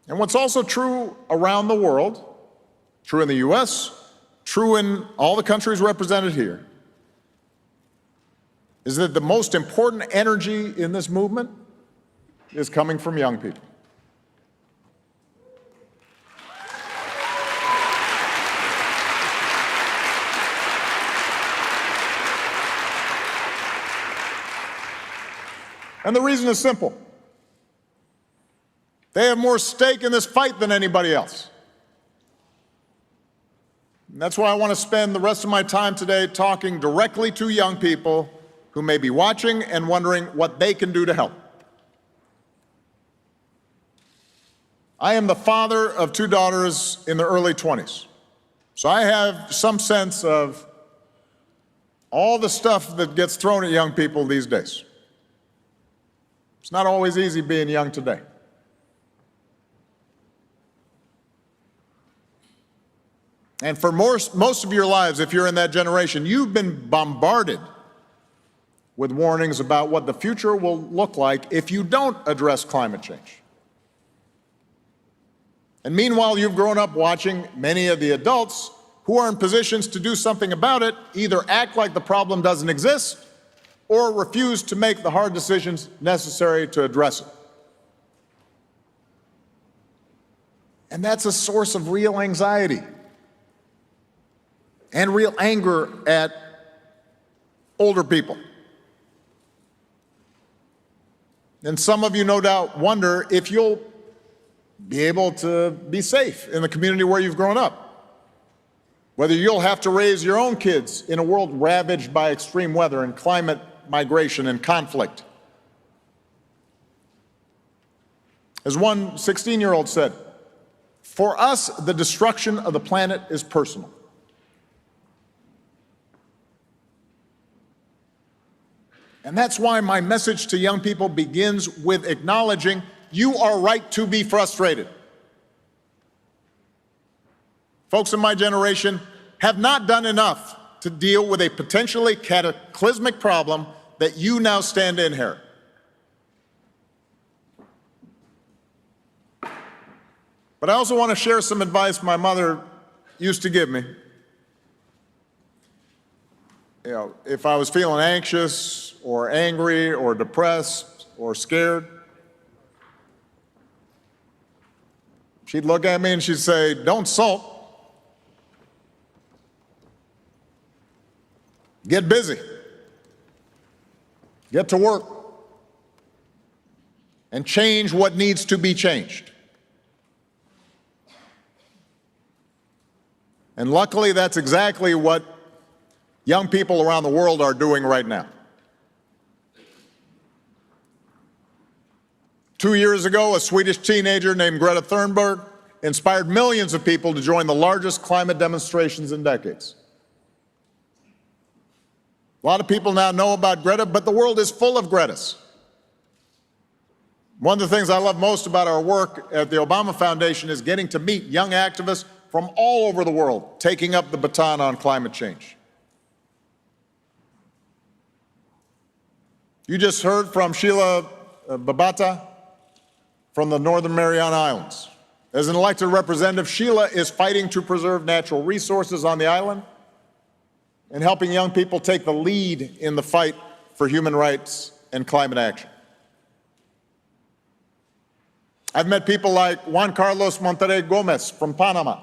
And what's also true around the world, true in the U.S., true in all the countries represented here, is that the most important energy in this movement is coming from young people. And the reason is simple. They have more stake in this fight than anybody else. And that's why I want to spend the rest of my time today talking directly to young people who may be watching and wondering what they can do to help. I am the father of two daughters in their early 20s, so I have some sense of all the stuff that gets thrown at young people these days. It's not always easy being young today. And for most of your lives, if you're in that generation, you've been bombarded with warnings about what the future will look like if you don't address climate change. And meanwhile, you've grown up watching many of the adults who are in positions to do something about it either act like the problem doesn't exist or refuse to make the hard decisions necessary to address it. And that's a source of real anxiety and real anger at older people. And some of you no doubt wonder if you'll be able to be safe in the community where you've grown up, whether you'll have to raise your own kids in a world ravaged by extreme weather and climate migration and conflict. As one 16-year-old said, "For us, the destruction of the planet is personal." And that's why my message to young people begins with acknowledging you are right to be frustrated. Folks in my generation have not done enough to deal with a potentially cataclysmic problem that you now stand to inherit. But I also want to share some advice my mother used to give me. If I was feeling anxious or angry or depressed or scared, she'd look at me and she'd say, "Don't sulk. Get busy. Get to work. And change what needs to be changed." And luckily, that's exactly what young people around the world are doing right now. 2 years ago, a Swedish teenager named Greta Thunberg inspired millions of people to join the largest climate demonstrations in decades. A lot of people now know about Greta, but the world is full of Gretas. One of the things I love most about our work at the Obama Foundation is getting to meet young activists from all over the world taking up the baton on climate change. You just heard from Sheila Babata from the Northern Mariana Islands. As an elected representative, Sheila is fighting to preserve natural resources on the island and helping young people take the lead in the fight for human rights and climate action. I've met people like Juan Carlos Monterrey Gomez from Panama.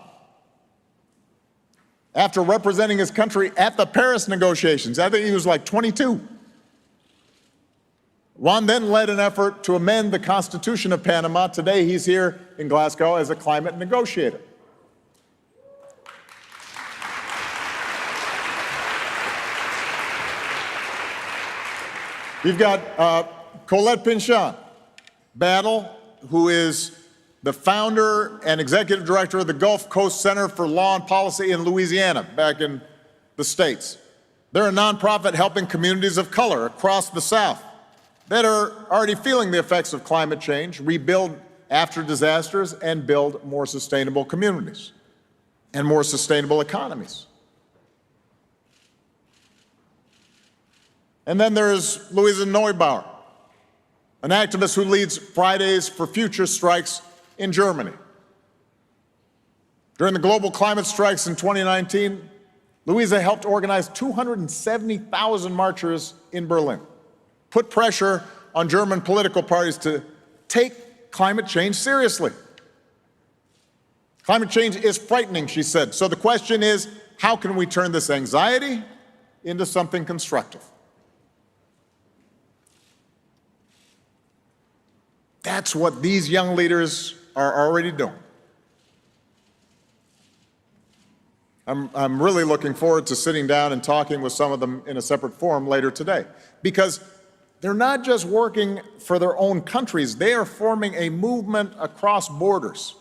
After representing his country at the Paris negotiations, I think he was like 22. Juan then led an effort to amend the Constitution of Panama. Today, he's here in Glasgow as a climate negotiator. We've got Colette Pinchan Battle, who is the founder and executive director of the Gulf Coast Center for Law and Policy in Louisiana, back in the States. They're a nonprofit helping communities of color across the South that are already feeling the effects of climate change, rebuild after disasters, and build more sustainable communities and more sustainable economies. And then there's Louisa Neubauer, an activist who leads Fridays for Future strikes in Germany. During the global climate strikes in 2019, Louisa helped organize 270,000 marchers in Berlin, put pressure on German political parties to take climate change seriously. Climate change is frightening, she said. So the question is, how can we turn this anxiety into something constructive? That's what these young leaders are already doing. I'm really looking forward to sitting down and talking with some of them in a separate forum later today, because they're not just working for their own countries, they are forming a movement across borders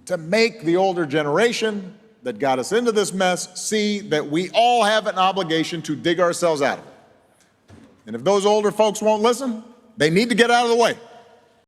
to make the older generation that got us into this mess see that we all have an obligation to dig ourselves out of it. And if those older folks won't listen, they need to get out of the way.